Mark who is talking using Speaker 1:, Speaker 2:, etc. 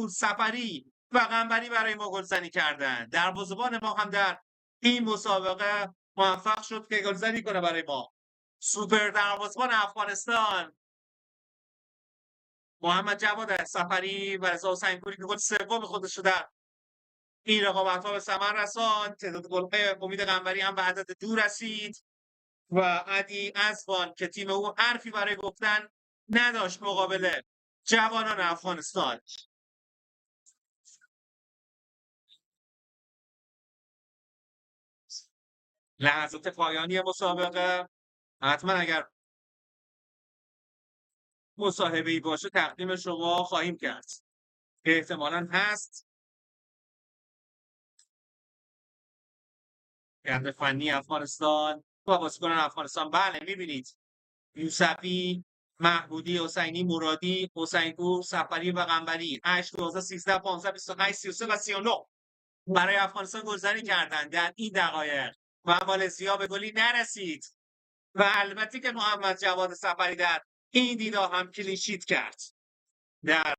Speaker 1: حسینپور، سفری و قنبری برای ما گلزنی کردند. دروازه‌بان ما هم در این مسابقه موفق شد که گلزنی کنه برای ما. سوپر دروازه‌بان افغانستان محمد جواد سفری و رضا حسینپوری که گل سوم خودش رو در این رقابت‌ها به ثمر رساند. تعداد گل‌های امید قنبری هم به عدد 2 رسید و علی اصفهان که تیم او حرفی برای گفتن نداشت مقابل جوانان افغانستان. لحظات پایانی مسابقه حتما اگر مصاحبه‌ای باشه تقدیم شما خواهیم کرد. احتمالاً هست. گرد فنی افغانستان و بازیکنان افغانستان بله می‌بینید یوسفی، محمودی، حسینی، مرادی، حسینپور، سفری و قنبری 8 12 13 15 28 33 و 39 برای افغانستان گلزنی کردند در این دقایق و مالزیا به گلی نرسید و البته که محمد جواد سفری در این دیدار هم کلین شیت کرد در